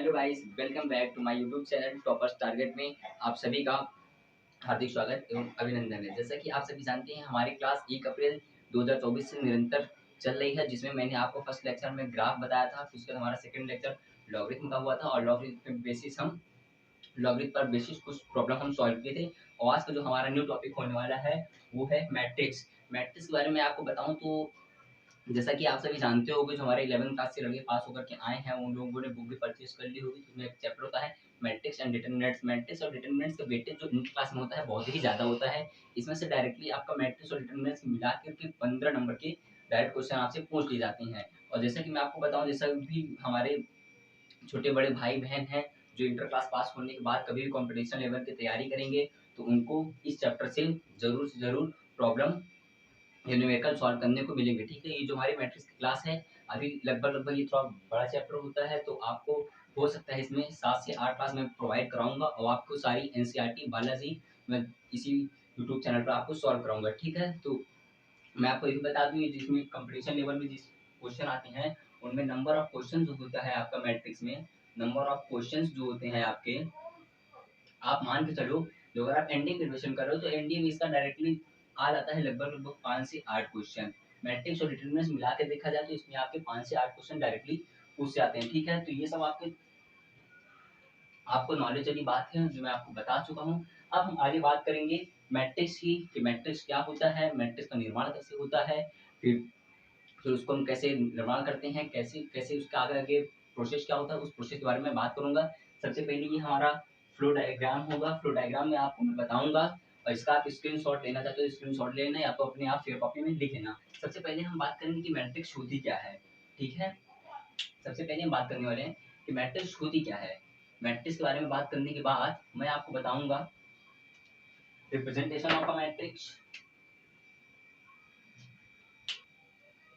Hello guys, welcome back to my YouTube channel toppers target में आप सभी का हार्दिक स्वागत एवं अभिनंदन है। जैसा कि आप सभी जानते हैं, हमारी क्लास 1 अप्रैल 2024 से निरंतर चल रही है, जिसमें मैंने आपको फर्स्ट लेक्चर में ग्राफ बताया था। फिर उसके बाद हमारा सेकंड लेक्चर लॉगरिथम का हुआ था और लॉगरिथम पर बेसिस कुछ प्रॉब्लम हम सॉल्व किए थे। और आज का जो हमारा न्यू टॉपिक होने वाला है वो है मैट्रिक्स। मैट्रिक्स के बारे में आपको बताऊं तो जैसा कि आप सभी जानते होंगे, जो हमारे 11th क्लास से लड़के पास होकर के आए हैं उन लोगों ने बुक भी परचेज कर ली होगी। उसमें एक चैप्टर होता है मैट्रिक्स एंड डिटरमिनेंट्स। मैट्रिक्स और डिटरमिनेंट्स का वेटेज जो इंटर क्लास में होता है बहुत ही ज़्यादा होता है। इसमें से डायरेक्टली आपका मैट्रिक्स और डिटरमिनेंट्स मिला करके 15 नंबर के डायरेक्ट क्वेश्चन आपसे पूछ लिए जाते हैं। और जैसा कि मैं आपको बताऊं, जैसा भी हमारे छोटे बड़े भाई बहन हैं जो इंटर क्लास पास होने के बाद कभी भी कॉम्पिटिशन लेवल की तैयारी करेंगे, तो उनको इस चैप्टर से ज़रूर प्रॉब्लम ये न्यूमेरिकल सॉल्व करने को मिलेंगे। ठीक है, ये जो हमारी मैट्रिक्स की क्लास है, अभी लगभग ये थोड़ा बड़ा चैप्टर होता है, तो आपको हो सकता है इसमें 7 से 8 क्लास मैं प्रोवाइड कराऊंगा और आपको सारी एनसीईआरटी बालाजी मैं इसी यूट्यूब चैनल पर आपको सॉल्व कराऊंगा। ठीक है, तो मैं आपको ये भी बता दूं, जिसमें कंपटीशन लेवल में जिस क्वेश्चन आते हैं उनमें नंबर ऑफ क्वेश्चन जो होता है आपका मैट्रिक्स में, नंबर ऑफ क्वेश्चन जो होते हैं आपके, आप मान के चलो, जो अगर आप एनडीए ग्रेजुएशन कर रहे हो तो एनडीए में इसका डायरेक्टली आ जाता है लगभग 5 से 8 क्वेश्चन। मैट्रिक्स और डिटरमिनेंट्स मिला के देखा जाए तो इसमें आपके 5 से 8 क्वेश्चन डायरेक्टली पूछ जाते हैं। ठीक है, तो ये सब आपको नॉलेज वाली बात है जो मैं आपको बता चुका हूँ। अब हम आगे बात करेंगे मैट्रिक्स की, कि मैट्रिक्स क्या होता है, मैट्रिक्स का निर्माण कैसे होता है, फिर उसको हम कैसे निर्माण करते हैं, कैसे कैसे उसका आगे आगे प्रोसेस क्या होता है, उस प्रोसेस के बारे में बात करूंगा। सबसे पहले ये हमारा फ्लो डायग्राम होगा। फ्लो डायग्राम में आपको मैं बताऊंगा और इसका आप स्क्रीनशॉट लेना चाहते हो स्क्रीनशॉट लेना, या तो अपने आप शेयर कॉपी में लिख लेना। सबसे पहले हम बात करेंगे कि मैट्रिक्स होती क्या है। ठीक है, सबसे पहले हम बात करने वाले हैं कि मैट्रिक्स होती क्या है। मैट्रिक्स के बारे में बात करने के बाद मैं आपको बताऊंगा रिप्रेजेंटेशन ऑफ अ मैट्रिक्स।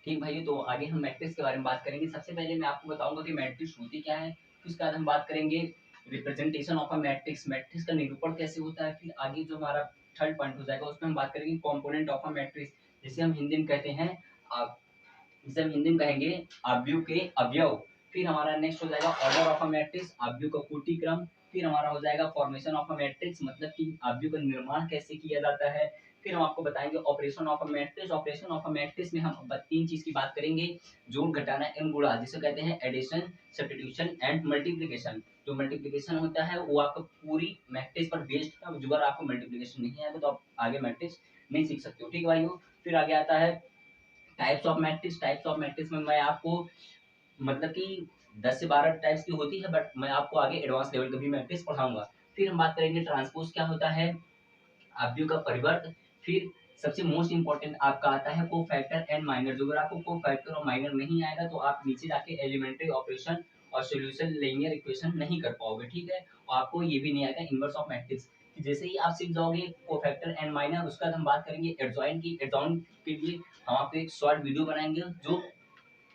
ठीक भाइयों, तो आगे हम मैट्रिक्स के बारे में बात करेंगे। सबसे पहले मैं आपको बताऊंगा कि मैट्रिक्स होती क्या है, फिर उसके बाद हम बात करेंगे representation of a matrix, matrix का निरूपण कैसे होता है। फिर आगे जो हमारा थर्ड पॉइंट हो जाएगा उसमें हम बात करेंगे कंपोनेंट ऑफ अ मैट्रिक्स, जिसे हम हिंदी में कहते हैं आप जिसे हम हिंदी में कहेंगे अवयव के अवयव। फिर हमारा नेक्स्ट हो जाएगा ऑर्डर ऑफ अ मैट्रिक्स, अवयव का कोटि क्रम। फिर हमारा हो जाएगा फॉर्मेशन ऑफ अ मैट्रिक्स, मतलब कि अवयव का निर्माण कैसे किया जाता है। फिर हम आपको बताएंगे operation of a matrix. Operation of a matrix में हम 3 चीज की बात करेंगे, जोड़ घटाना एवं गुणा, जिसे कहते हैं एडिशन, सब्स्टिट्यूशन एंड मल्टीप्लिकेशन। जो मल्टीप्लिकेशन होता है वो आपको पूरी मैट्रिक्स पर बेस्ड है, जो अगर आपको मल्टीप्लिकेशन नहीं आएगा तो आप आगे मैट्रिक्स नहीं सीख सकते हो। ठीक है भाइयों, फिर आगे आता है types of matrix. Types of matrix में मैं आपको मतलब कि 10 से 12 टाइप्स की होती है, बट मैं आपको आगे एडवांस लेवल का भी मैट्रिक्स पढ़ाऊंगा। फिर हम बात करेंगे ट्रांसपोज क्या होता है, अवयव का परिवर्त। फिर सबसे मोस्ट इंपॉर्टेंट आपका आता है को फैक्टर एंड माइनर। जो अगर आपको को फैक्टर और माइनर नहीं आएगा तो आप नीचे जाके एलिमेंट्री ऑपरेशन और सॉल्यूशन लीनियर इक्वेशन नहीं कर पाओगे। ठीक है, और आपको ये भी नहीं आएगा इनवर्स ऑफ मैट्रिक्स। जैसे ही आप सीख जाओगे को फैक्टर एंड माइनर, उसका हम बात करेंगे एडजॉइंट की। एडजॉइंट के लिए हम आपको एक शॉर्ट वीडियो बनाएंगे जो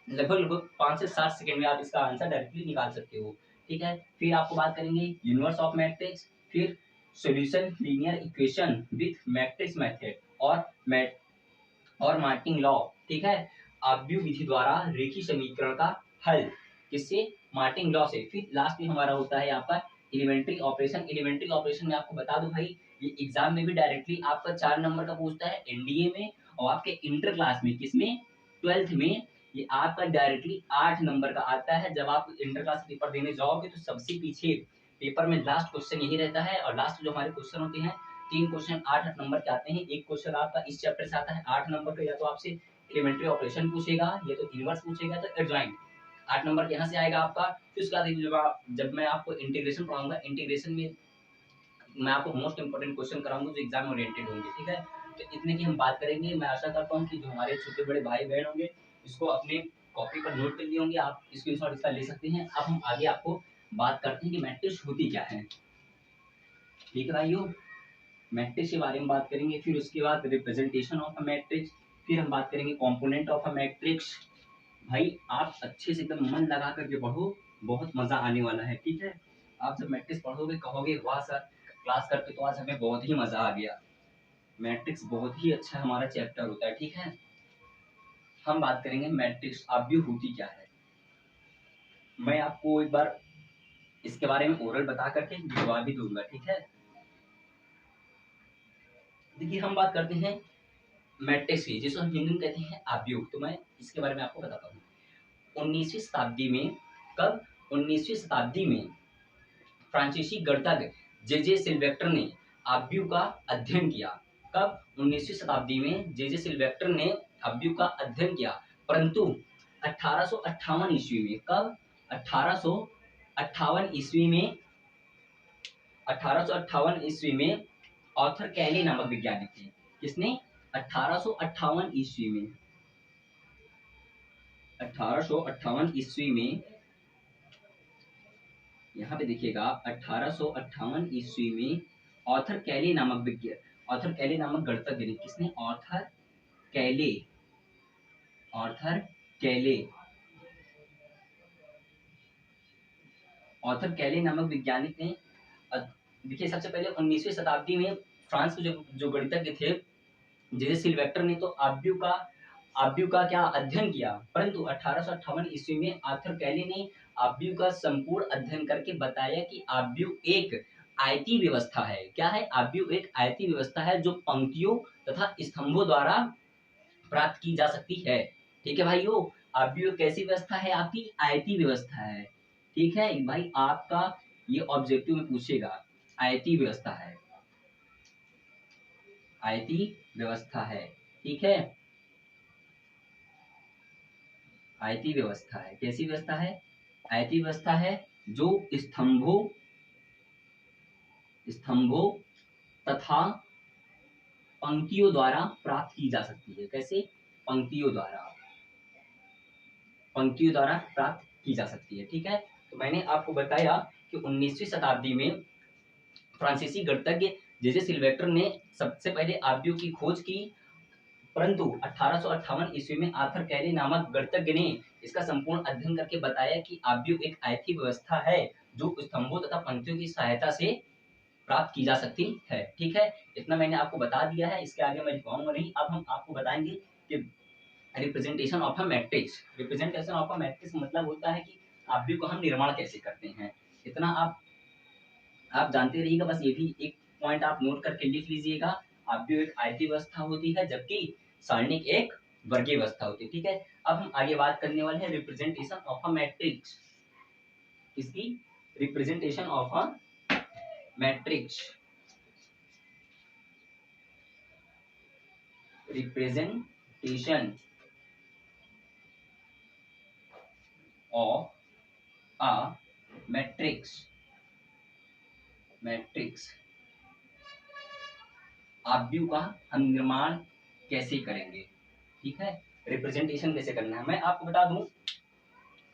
लगभग 5 से 7 सेकंड में आप इसका आंसर डायरेक्टली निकाल सकते हो। ठीक है, फिर आपको बात करेंगे यूनिवर्स ऑफ मैट्रिक्स, फिर solution linear equation with matrix method और मार्किंग लॉ। ठीक है, अवयव विधि द्वारा रेखीय समीकरण का हल, किससे, मार्किंग लॉ से। फिर लास्ट में हमारा होता है आपका एलिमेंट्री ऑपरेशन। एलिमेंट्री ऑपरेशन में आपको बता दो भाई, ये एग्जाम में भी डायरेक्टली आपका 4 नंबर का पूछता है एनडीए में, और आपके इंटर क्लास में किसमें, 12th में ये आपका डायरेक्टली 8 नंबर का आता है। जब आप इंटर क्लास पेपर देने जाओगे तो सबसे पीछे पेपर में लास्ट क्वेश्चन यही रहता है, और लास्ट जो हमारे क्वेश्चन होते हैं 3 क्वेश्चन 8 नंबर के आते हैं। एक क्वेश्चन आपका इस चैप्टर से आता है 8 नंबर का, या तो आपसे एलिमेंट्री ऑपरेशन पूछेगा, या तो इनवर्स पूछेगा, तो एडजॉइंट 8 नंबर यहाँ से आएगा आपका। फिर उसके बाद जब मैं आपको इंटीग्रेशन पढ़ाऊंगा, इंटीग्रेशन में मैं आपको मोस्ट इंपोर्टेंट क्वेश्चन कराऊंगा जो एग्जाम ओरिएंटेड होंगे। ठीक है, तो इतने की हम बात करेंगे। मैं आशा करता हूँ कि जो हमारे छोटे बड़े भाई बहन होंगे इसको अपने कॉपी पर नोट कर लिए होंगे, आप स्क्रीनशॉट इसका ले सकते हैं। अब हम आगे आपको बात करते हैं कि मैट्रिक्स होती क्या है। ठीक है भाइयों, मैट्रिक्स के बारे में बात करेंगे, फिर उसके बाद रिप्रेजेंटेशन ऑफ अ मैट्रिक्स, फिर हम बात करेंगे कंपोनेंट ऑफ अ मैट्रिक्स। भाई आप अच्छे से एकदम मन लगा करके पढ़ो, बहुत मजा आने वाला है। ठीक है, आप जब मैट्रिक्स पढ़ोगे कहोगे वाह सर, क्लास करके तो आज हमें बहुत ही मजा आ गया। मैट्रिक्स बहुत ही अच्छा हमारा चैप्टर होता है। ठीक है, हम बात करेंगे मैट्रिक्स अवयव होती क्या है। मैं आपको एक बार इसके बारे में ओरल बता करके जवाब भी दूंगा, ठीक है। देखिए हम बात करते हैं मैट्रिक्स की, जिसको हम हिंदी में कहते हैं आव्यूह। तो मैं इसके बारे में आपको बताता हूँ। 19वीं शताब्दी में, कब? 19वीं शताब्दी में फ्रांसीसी गणितज्ञ जे सिल्वेस्टर ने आव्यूह का अध्ययन किया। कब? 19वीं शताब्दी में जे सिल्वेस्टर ने आव्यूह का अध्ययन किया, परंतु 1858 ईस्वी में, कब? 1858 ईस्वी में, 1858 ईस्वी में ऑर्थर कैली नामक वैज्ञानिक थे। किसने? 1858 ईस्वी में, 1858 ईस्वी में, यहाँ पे देखिएगा 1858 ईस्वी में ऑर्थर कैली नामक गणितज्ञ ने, किसने? कैले ऑर्थर कैले ऑर्थर कैले नामक वैज्ञानिक ने, देखिए सबसे पहले 19वीं शताब्दी में फ्रांस के जो गणितज्ञ थे जे सिल्वेस्टर ने तो आव्यूह का क्या अध्ययन किया, परंतु 1858 ईस्वी में आर्थर कैले ने आव्यूह का संपूर्ण अध्ययन करके बताया कि आव्यूह एक आयतीय व्यवस्था है। क्या है? आव्यूह एक आयतीय व्यवस्था है जो पंक्तियों तथा स्तंभों द्वारा प्राप्त की जा सकती है। ठीक है भाइयों, आव्यूह कैसी व्यवस्था है? आपकी आयतीय व्यवस्था है। ठीक है भाई, आपका ये ऑब्जेक्टिव में पूछेगा, आयतीय व्यवस्था है, आयतीय व्यवस्था है। ठीक है, आयतीय व्यवस्था है। कैसी व्यवस्था है? आयतीय व्यवस्था है जो स्तंभों तथा पंक्तियों द्वारा प्राप्त की जा सकती है। कैसे? पंक्तियों द्वारा प्राप्त की जा सकती है। ठीक है, तो मैंने आपको बताया कि 19वीं शताब्दी में फ्रांसीसी गणितज्ञ जे सिल्वेस्टर ने सबसे पहले आव्यूह की खोज की, परंतु 1858 ईस्वी में आर्थर कैले नामक गणितज्ञ ने इसका संपूर्ण अध्ययन करके बताया कि आव्यूह एक आयतीय व्यवस्था है जो स्तंभों तथा पंक्तियों की सहायता से प्राप्त की जा सकती है। ठीक है, इतना मैंने आपको बता दिया है, इसके आगे मैं दिखाऊंगा नहीं। अब हम आपको बताएंगे कि representation of a matrix. Representation of a matrix मतलब होता है कि आव्यूह को हम निर्माण कैसे करते हैं। इतना आप जानते रहिएगा, बस ये भी एक पॉइंट आप नोट करके लिख लीजिएगा। आव्यूह एक आयतीय व्यवस्था होती है जबकि सारणिक एक वर्गीय व्यवस्था होती है। ठीक है, अब हम आगे बात करने वाले हैं रिप्रेजेंटेशन ऑफ अ मैट्रिक्स। इसकी representation of a matrix, representation of a matrix आव्यूह का हम निर्माण कैसे करेंगे। ठीक है, रिप्रेजेंटेशन कैसे करना है मैं आपको बता दूं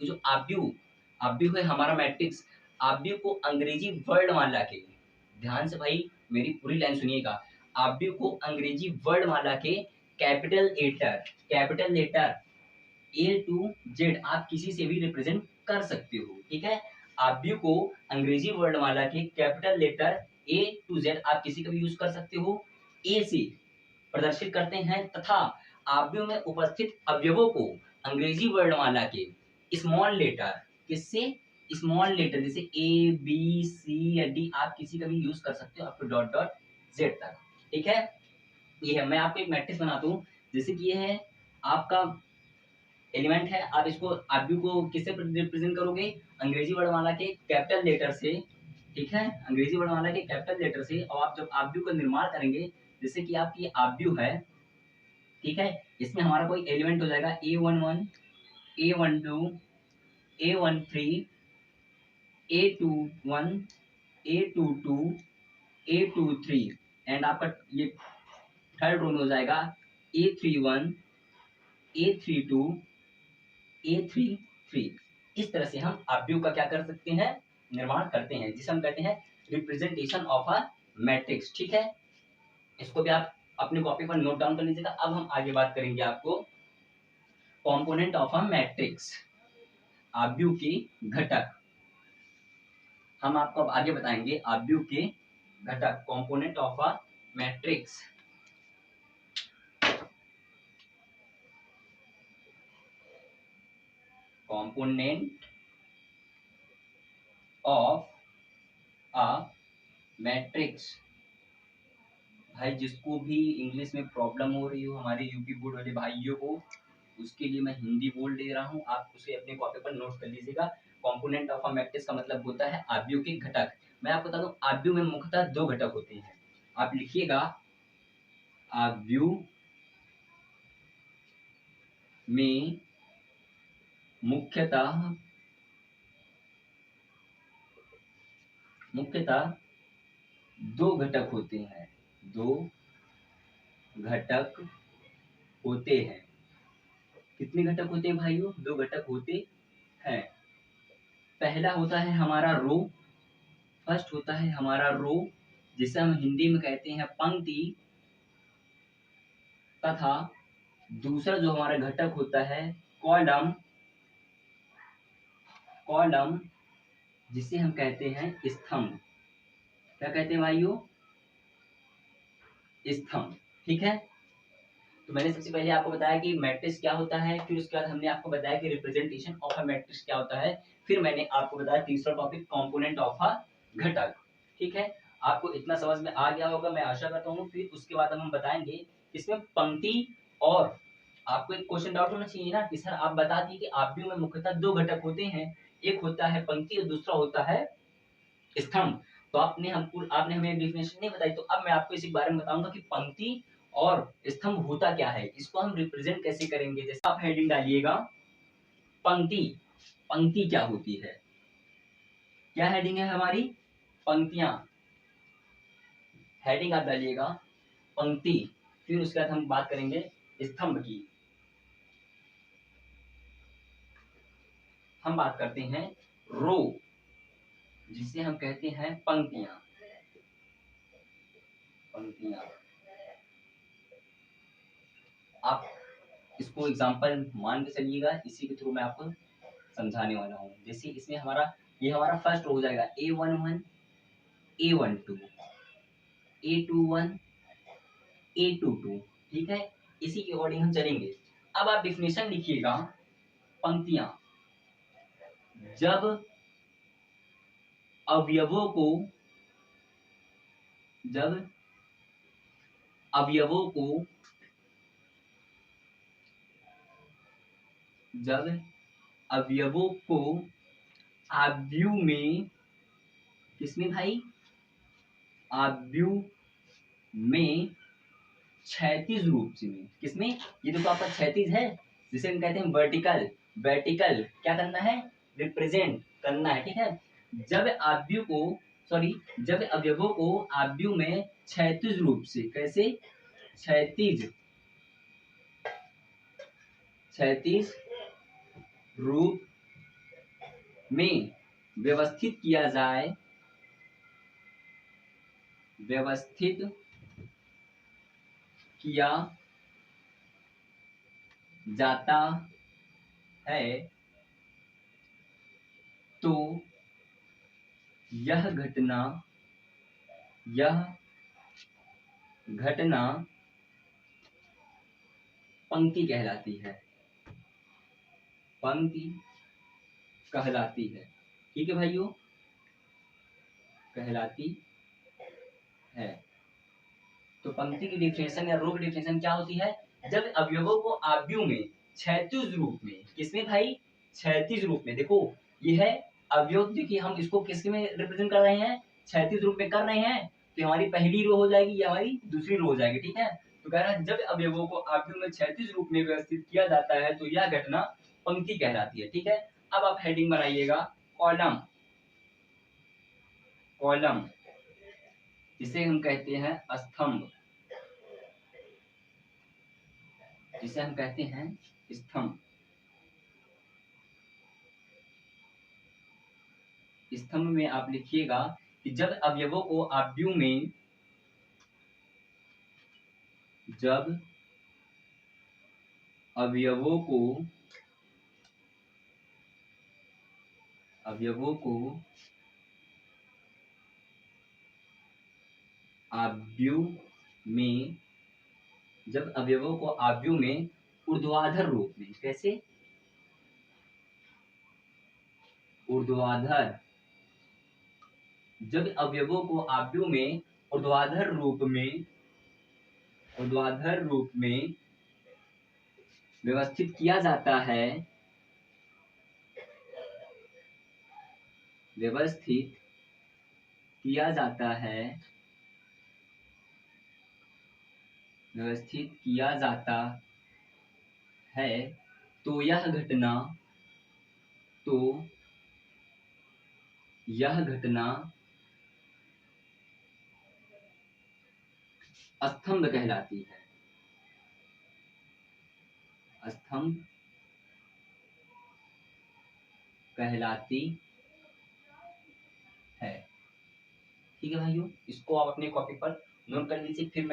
कि जो आव्यूह है हमारा मैट्रिक्स, आव्यूह को अंग्रेजी वर्णमाला के, ध्यान से भाई मेरी पूरी लाइन सुनिएगा, आव्यूह को अंग्रेजी वर्णमाला के capital letter A to Z आप किसी से भी रिप्रेजेंट कर सकते हो। ठीक है, आव्यूह को अंग्रेजी वर्णमाला के capital letter A to Z आप किसी का भी यूज कर सकते हो, ए से प्रदर्शित करते हैं, तथा आव्यूह में उपस्थित अवयवों को अंग्रेजी वर्णमाला के स्मॉल लेटर, किससे? स्मॉल लेटर, जैसे ए बी सी या डी आप किसी का भी यूज कर सकते हो, आपको डॉट डॉट जेड तक। ठीक है, ये है, मैं आपको एक मैट्रिक्स बनाता हूँ, जैसे कि ये है आपका एलिमेंट है, आप इसको आव्यूह को किससे रिप्रेजेंट करोगे? अंग्रेजी वर्णमाला के कैपिटल लेटर से। ठीक है, अंग्रेजी वर्णमाला के कैपिटल लेटर से, और आप जब आव्यूह का निर्माण करेंगे, जैसे कि आपकी आव्यूह है, ठीक है, इसमें हमारा कोई एलिमेंट हो जाएगा A11, A12, A13, A21, A22, A23 and आपका ये थर्ड रो में हो जाएगा A31, A32, A33। इस तरह से हम आव्यूह का क्या कर सकते हैं? निर्माण करते हैं, जिसे हम कहते हैं रिप्रेजेंटेशन ऑफ अ मैट्रिक्स। ठीक है, इसको भी आप अपने कॉपी पर नोट डाउन कर लीजिएगा। अब हम आगे बात करेंगे आपको कंपोनेंट ऑफ अ मैट्रिक्स, आव्यूह के घटक। हम आपको अब आगे बताएंगे आव्यूह के घटक, component of a matrix. Component of a matrix. भाई जिसको भी इंग्लिश में प्रॉब्लम हो रही हो हमारे यूपी बोर्ड वाले भाइयों को, उसके लिए मैं हिंदी बोल दे रहा हूँ, आप उसे अपने कॉपी पर नोट कर लीजिएगा। कंपोनेंट ऑफ अ मैट्रिक्स का मतलब होता है आव्यूह के घटक। मैं आपको बता दूं आव्यूह में मुख्यतः दो घटक होते हैं। आप लिखिएगा आव्यूह में मुख्यतः दो घटक होते हैं। दो घटक होते हैं। कितने घटक होते हैं भाइयों? दो घटक होते हैं। पहला होता है हमारा रो, फर्स्ट होता है हमारा रो, जिसे हम हिंदी में कहते हैं पंक्ति, तथा दूसरा जो हमारा घटक होता है कॉलम, जिसे हम कहते हैं स्तंभ। क्या कहते हैं भाइयों? स्तंभ। ठीक है। तो मैंने सबसे पहले आपको बताया कि मैट्रिक्स क्या होता है, फिर उसके बाद हमने आपको बताया कि रिप्रेजेंटेशन ऑफ अ मैट्रिक्स क्या होता है, फिर मैंने आपको बताया तीसरा टॉपिक कंपोनेंट ऑफ अ घटक। ठीक है, आपको इतना समझ में आ गया होगा मैं आशा करता हूँ। फिर उसके बाद हम बताएंगे इसमें पंक्ति, और आपको एक क्वेश्चन डाउट होना चाहिए ना कि सर आप बता दिए कि आव्यूह में मुख्यतः दो घटक होते हैं, एक होता है पंक्ति और दूसरा होता है स्तंभ। तो आपने हमें डेफिनेशन नहीं बताई, तो अब मैं आपको इसी बारे में बताऊंगा कि पंक्ति और स्तंभ होता क्या है, इसको हम रिप्रेजेंट कैसे करेंगे। जैसे आप हेडिंग डालिएगा पंक्ति। पंक्ति क्या होती है? क्या हेडिंग है हमारी? पंक्तियां। हेडिंग आप डालिएगा पंक्ति, फिर उसके बाद हम बात करेंगे स्तंभ की। हम बात करते हैं रो, जिसे हम कहते हैं पंक्तियां। पंक्तियां आप इसको एग्जांपल मान के चलिएगा, इसी के थ्रू मैं आपको समझाने वाला हूँ। जैसे इसमें ये हमारा फर्स्ट रो हो जाएगा A11, A12, A21, A22। ठीक है, इसी के अकॉर्डिंग हम चलेंगे। अब आप डिफिनेशन लिखिएगा पंक्तियां, जब अवयवों को जब अवयवों को जब अवयवों को आव्यूह में, किसमें भाई? आव्यूह में क्षैतिज रूप से में, किसमें? ये देखो आपका क्षैतिज है, जिसे हम कहते हैं वर्टिकल। वर्टिकल क्या करना है? रिप्रेजेंट करना है। ठीक है, जब आव्यूह को जब अवयवों को आव्यूह में क्षैतिज रूप से, कैसे? क्षैतिज रूप में व्यवस्थित किया जाए, व्यवस्थित किया जाता है, तो यह घटना पंक्ति कहलाती है। पंक्ति कहलाती है। ठीक है भाइयों, कहलाती है। तो पंक्ति की डिफिनेशन या रो की डिफिनेशन क्या होती है? जब अवयवों को आव्यूह में क्षैतिज रूप में, किसमें भाई? क्षैतिज रूप में। देखो ये है अवयव, देखिए हम इसको किसके में रिप्रेजेंट कर रहे हैं? क्षैतिज रूप में कर रहे हैं, तो हमारी पहली रो हो जाएगी, ये हमारी दूसरी रो हो जाएगी। ठीक है, तो कह रहा है जब अवयवों को आव्यूह में क्षैतिज रूप में व्यवस्थित किया जाता है, तो यह घटना पंक्ति कहलाती है। ठीक है, अब आप हेडिंग बनाइएगा कॉलम। कॉलम जिसे हम कहते हैं स्तंभ, जिसे हम कहते हैं स्तंभ। स्तंभ में आप लिखिएगा कि जब अवयवों को आव्यूह में, जब अवयवों को आव्यूह में, जब अवयवों को आव्यूह में ऊर्ध्वाधर रूप में, कैसे? ऊर्ध्वाधर जब अवयवों को आव्यूह में ऊर्ध्वाधर रूप में व्यवस्थित किया जाता है, तो यह घटना स्तंभ कहलाती है। स्तंभ कहलाती है। ठीक है भाइयों, इसको आप अपनी कॉपी पर नोट कर लीजिए। फिर